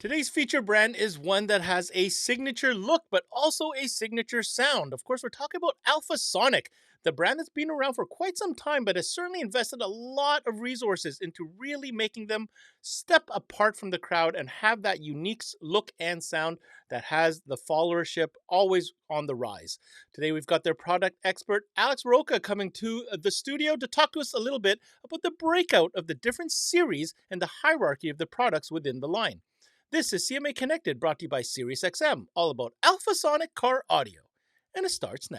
Today's feature brand is one that has a signature look, but also a signature sound. Of course, we're talking about Alphasonik, the brand that's been around for quite some time, but has certainly invested a lot of resources into really making them step apart from the crowd and have that unique look and sound that has the followership always on the rise. Today, we've got their product expert, Alex Roca, coming to the studio to talk to us a little bit about the breakout of the different series and the hierarchy of the products within the line. This is CMA Connected, brought to you by SiriusXM, all about Alphasonic car audio. And it starts now.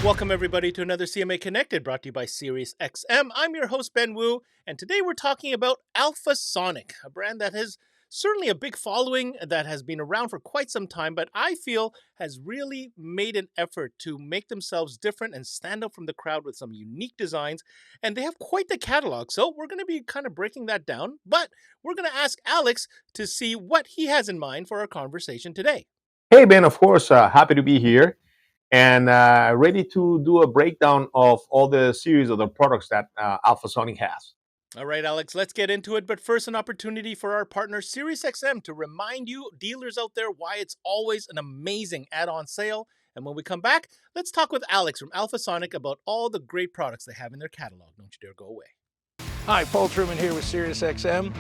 Welcome, everybody, to another CMA Connected, brought to you by SiriusXM. I'm your host, Ben Wu, and today we're talking about Alphasonik, a brand that has certainly a big following, that has been around for quite some time, but I feel has really made an effort to make themselves different and stand out from the crowd with some unique designs. And they have quite the catalog. So we're going to be kind of breaking that down, but we're going to ask Alex to see what he has in mind for our conversation today. Hey, Ben, of course, happy to be here and ready to do a breakdown of all the series of the products that Alphasonic has. All right, Alex, let's get into it. But first, an opportunity for our partner, SiriusXM, to remind you, dealers out there, why it's always an amazing add-on sale. And when we come back, let's talk with Alex from Alphasonik about all the great products they have in their catalog. Don't you dare go away. Hi, Paul Truman here with SiriusXM.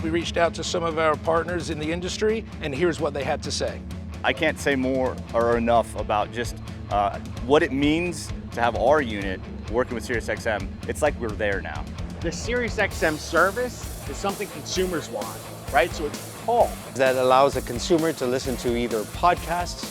We reached out to some of our partners in the industry, and here's what they had to say. I can't say more or enough about just what it means to have our unit working with SiriusXM. It's like we're there now. The SiriusXM service is something consumers want, right? So it's Paul. That allows a consumer to listen to either podcasts,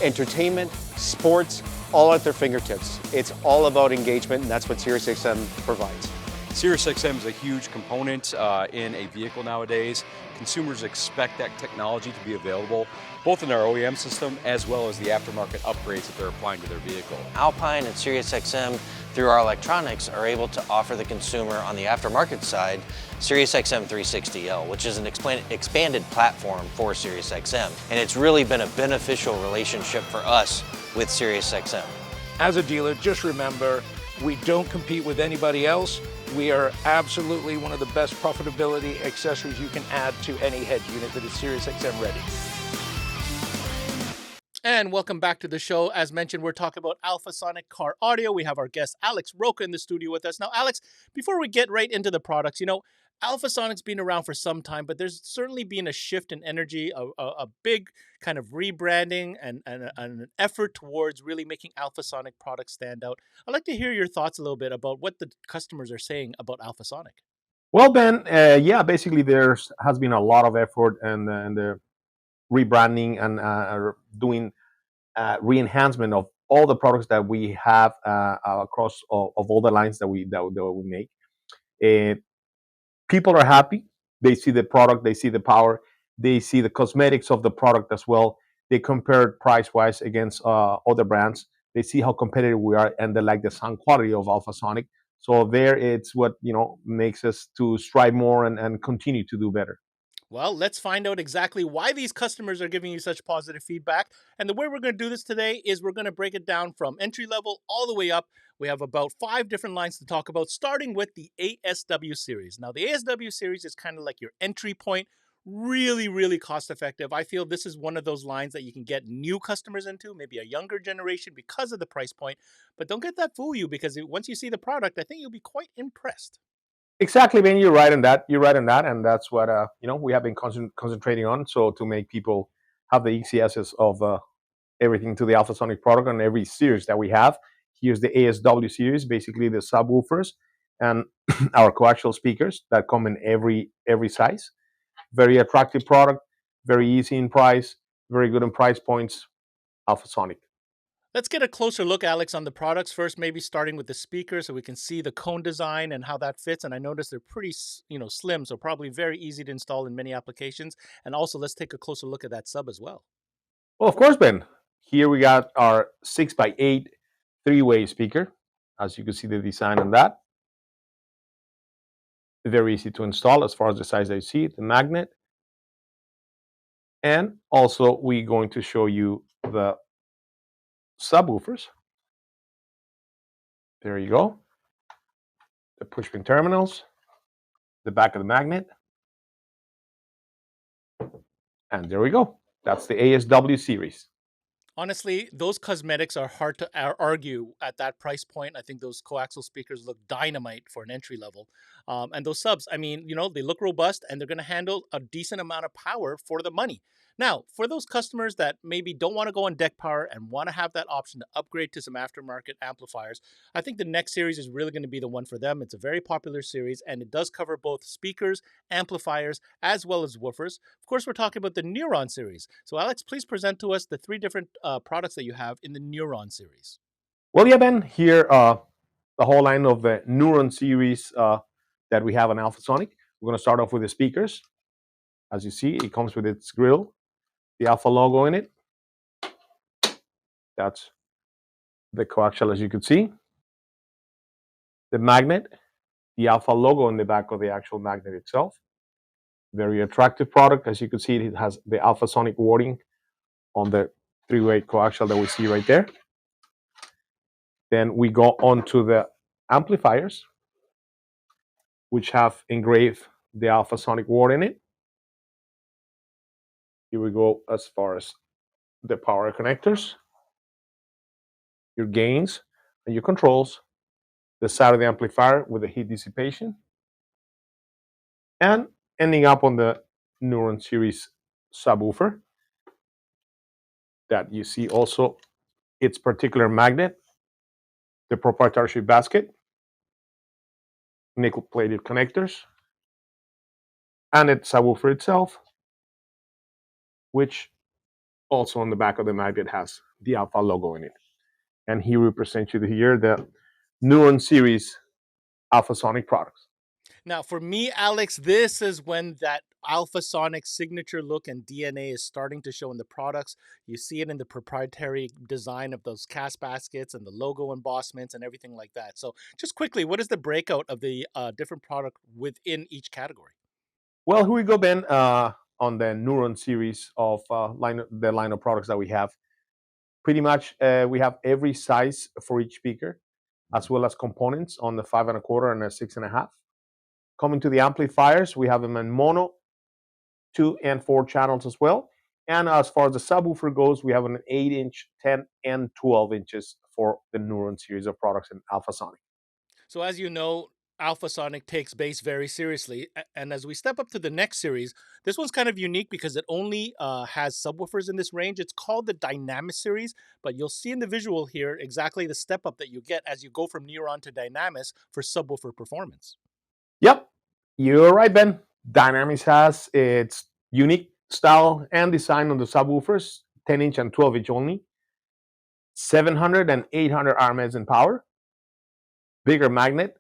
entertainment, sports, all at their fingertips. It's all about engagement, and that's what SiriusXM provides. SiriusXM is a huge component in a vehicle nowadays. Consumers expect that technology to be available both in our OEM system as well as the aftermarket upgrades that they're applying to their vehicle. Alpine and SiriusXM, through our electronics, are able to offer the consumer on the aftermarket side SiriusXM 360L, which is an expanded platform for SiriusXM. And it's really been a beneficial relationship for us with SiriusXM. As a dealer, just remember, we don't compete with anybody else. We are absolutely one of the best profitability accessories you can add to any head unit that is SiriusXM ready. And welcome back to the show. As mentioned, we're talking about Alphasonic car audio. We have our guest, Alex Roca, in the studio with us. Now, Alex, before we get right into the products, Alphasonic's been around for some time, but there's certainly been a shift in energy, a big kind of rebranding and an effort towards really making Alphasonic products stand out. I'd like to hear your thoughts a little bit about what the customers are saying about Alphasonic. Well, Ben, basically there has been a lot of effort and the rebranding and doing re-enhancement of all the products that we have across of all the lines that we make. People are happy. They see the product, they see the power, they see the cosmetics of the product as well. They compare it price-wise against other brands. They see how competitive we are, and they like the sound quality of Alphasonic. So there, it's what makes us to strive more and continue to do better. Well, let's find out exactly why these customers are giving you such positive feedback. And the way we're going to do this today is we're going to break it down from entry level all the way up. We have about 5 different lines to talk about, starting with the ASW series. Now, the ASW series is kind of like your entry point, really, really cost effective. I feel this is one of those lines that you can get new customers into, maybe a younger generation, because of the price point. But don't get that fool you, because once you see the product, I think you'll be quite impressed. Exactly, man. You're right in that. And that's what we have been concentrating on. So to make people have the easy access of everything to the Alphasonic product and every series that we have. Here's the ASW series, basically the subwoofers and our coaxial speakers that come in every size. Very attractive product, very easy in price, very good in price points. Alphasonic. Let's get a closer look, Alex, on the products first, maybe starting with the speaker so we can see the cone design and how that fits. And I noticed they're pretty, slim, so probably very easy to install in many applications. And also, let's take a closer look at that sub as well. Well, of course, Ben. Here we got our 6x8 three-way speaker. As you can see the design on that. Very easy to install as far as the size that you see, the magnet. And also, we're going to show you the subwoofers. There you go. The push-pin terminals. the back of the magnet. And there we go. That's the ASW series. Honestly, those cosmetics are hard to argue at that price point. I think those coaxial speakers look dynamite for an entry level. And those subs, I mean, they look robust and they're going to handle a decent amount of power for the money. Now, for those customers that maybe don't want to go on deck power and want to have that option to upgrade to some aftermarket amplifiers, I think the next series is really going to be the one for them. It's a very popular series and it does cover both speakers, amplifiers, as well as woofers. Of course, we're talking about the Neuron series. So, Alex, please present to us the three different products that you have in the Neuron series. Well, yeah, Ben, here the whole line of the Neuron series that we have on Alphasonic. We're going to start off with the speakers. As you see, it comes with its grill, the Alpha logo in it. That's the coaxial, as you can see. The magnet, the Alpha logo on the back of the actual magnet itself. Very attractive product. As you can see, it has the Alphasonic wording on the three-way coaxial that we see right there. Then we go on to the amplifiers, which have engraved the Alphasonic word in it. Here we go as far as the power connectors, your gains, and your controls, the side of the amplifier with the heat dissipation, and ending up on the Neuron series subwoofer that you see also its particular magnet, the proprietary basket, nickel-plated connectors, and its subwoofer itself, which also on the back of the magnet has the Alpha logo in it. And here we present you here the Neuron series Alphasonic products. Now, for me, Alex, this is when that Alphasonic signature look and DNA is starting to show in the products. You see it in the proprietary design of those cast baskets and the logo embossments and everything like that. So just quickly, what is the breakout of the different product within each category? Well, here we go, Ben, on the Neuron series of the line of products that we have. Pretty much, we have every size for each speaker, as well as components on the 5 1/4 and a 6 1/2. Coming to the amplifiers, we have them in mono, 2 and 4 channels as well. And as far as the subwoofer goes, we have an 8-inch, 10, and 12 inches for the Neuron series of products in Alphasonic. So as you know, Alphasonic takes bass very seriously. And as we step up to the next series, this one's kind of unique because it only has subwoofers in this range. It's called the Dynamis series, but you'll see in the visual here exactly the step up that you get as you go from Neuron to Dynamis for subwoofer performance. Yep, you're right, Ben. Dynamis has its unique style and design on the subwoofers, 10-inch and 12-inch only, 700 and 800 RMS in power, bigger magnet,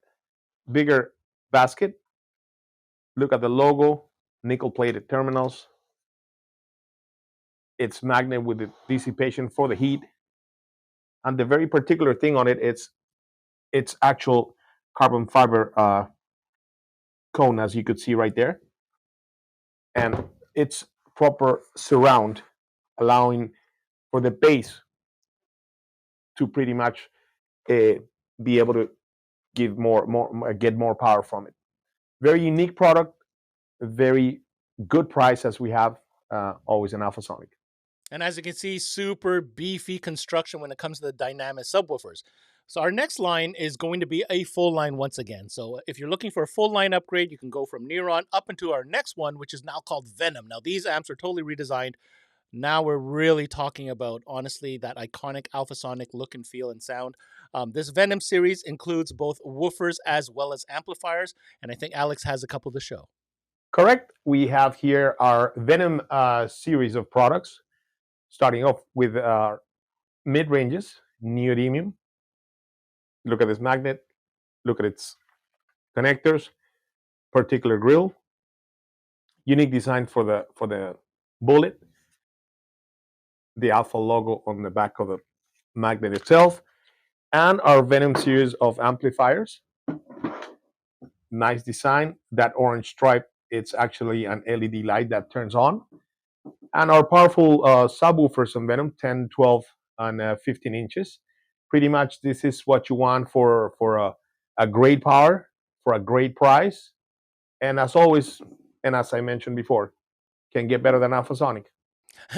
bigger basket. Look at the logo, nickel-plated terminals. It's magnet with the dissipation for the heat. And the very particular thing on it, it's actual carbon fiber cone, as you could see right there. And it's proper surround, allowing for the bass to pretty much be able to give get more power from it. Very unique product, very good price as we have always in Alphasonic. And as you can see, super beefy construction when it comes to the Dynamis subwoofers. So our next line is going to be a full line once again. So if you're looking for a full line upgrade, you can go from Neuron up into our next one, which is now called Venum. Now these amps are totally redesigned. Now we're really talking about, honestly, that iconic Alphasonic look and feel and sound. This Venum series includes both woofers as well as amplifiers, and I think Alex has a couple to show. Correct. We have here our Venum series of products, starting off with mid-ranges, neodymium. Look at this magnet. Look at its connectors, particular grill, unique design for the bullet, the Alpha logo on the back of the magnet itself, and our Venum series of amplifiers. Nice design. That orange stripe, it's actually an LED light that turns on. And our powerful subwoofers on Venum, 10, 12, and 15 inches. Pretty much this is what you want for a great power, for a great price. And as always, and as I mentioned before, can get better than Alphasonic.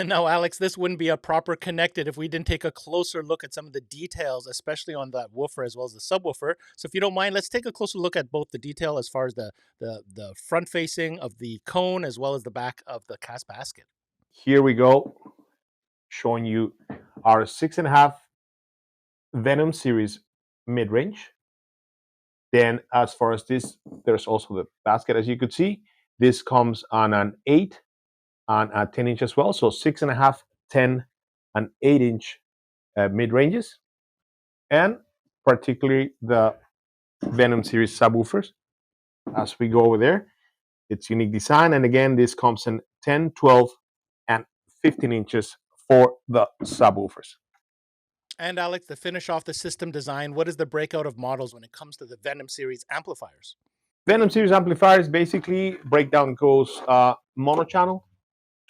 Now, Alex, this wouldn't be a proper connected if we didn't take a closer look at some of the details, especially on that woofer as well as the subwoofer. So if you don't mind, let's take a closer look at both the detail as far as the front facing of the cone as well as the back of the cast basket. Here we go, showing you our 6.5 Venum series mid-range. Then as far as this, there's also the basket, as you could see. This comes on an 8 and a 10-inch as well. So 6.5, 10, and 8-inch mid-ranges. And particularly the Venum series subwoofers. As we go over there, it's unique design. And again, this comes in 10, 12, and 15 inches for the subwoofers. And Alex, to finish off the system design, what is the breakout of models when it comes to the Venum series amplifiers? Venum series amplifiers basically breakdown goes mono-channel,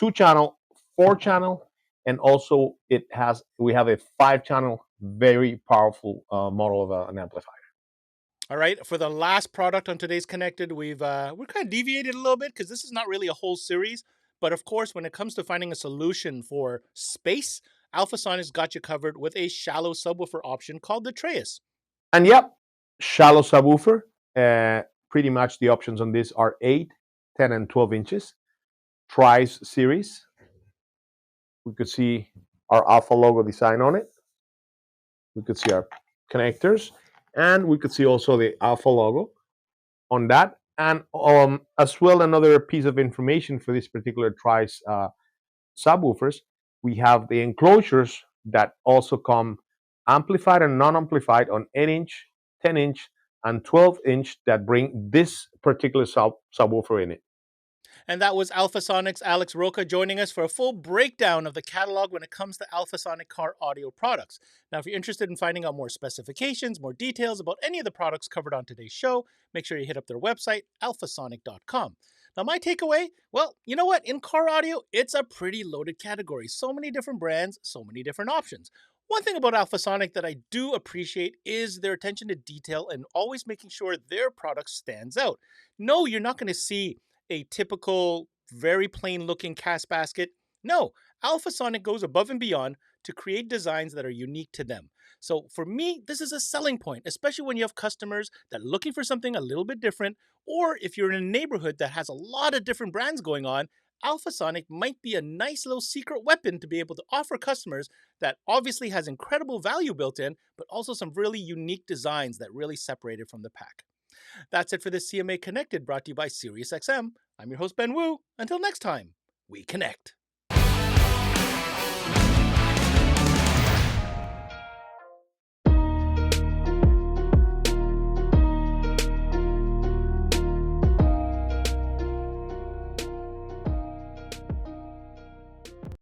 2-channel, 4-channel, and also we have a 5-channel, very powerful model of an amplifier. All right, for the last product on today's Connected, we're kind of deviated a little bit because this is not really a whole series. But of course, when it comes to finding a solution for space, Alphasonic's got you covered with a shallow subwoofer option called the Traeus. And yep, shallow subwoofer. Pretty much the options on this are 8, 10, and 12 inches. Trice series. We could see our Alpha logo design on it. We could see our connectors, and we could see also the Alpha logo on that. And as well, another piece of information for this particular Trice subwoofers, we have the enclosures that also come amplified and non-amplified on 8-inch, 10-inch, and 12-inch that bring this particular subwoofer in it. And that was Alphasonic's Alex Roca joining us for a full breakdown of the catalog when it comes to Alphasonic car audio products. Now, if you're interested in finding out more specifications, more details about any of the products covered on today's show, make sure you hit up their website, alphasonic.com. Now, my takeaway, well, you know what? In car audio, it's a pretty loaded category. So many different brands, so many different options. One thing about Alphasonic that I do appreciate is their attention to detail and always making sure their product stands out. No, you're not going to see a typical, very plain looking cast basket. No, Alphasonic goes above and beyond to create designs that are unique to them. So for me, this is a selling point, especially when you have customers that are looking for something a little bit different, or if you're in a neighborhood that has a lot of different brands going on, Alphasonic might be a nice little secret weapon to be able to offer customers that obviously has incredible value built in, but also some really unique designs that really separate it from the pack. That's it for this CMA Connected, brought to you by SiriusXM. I'm your host, Ben Wu. Until next time, we connect.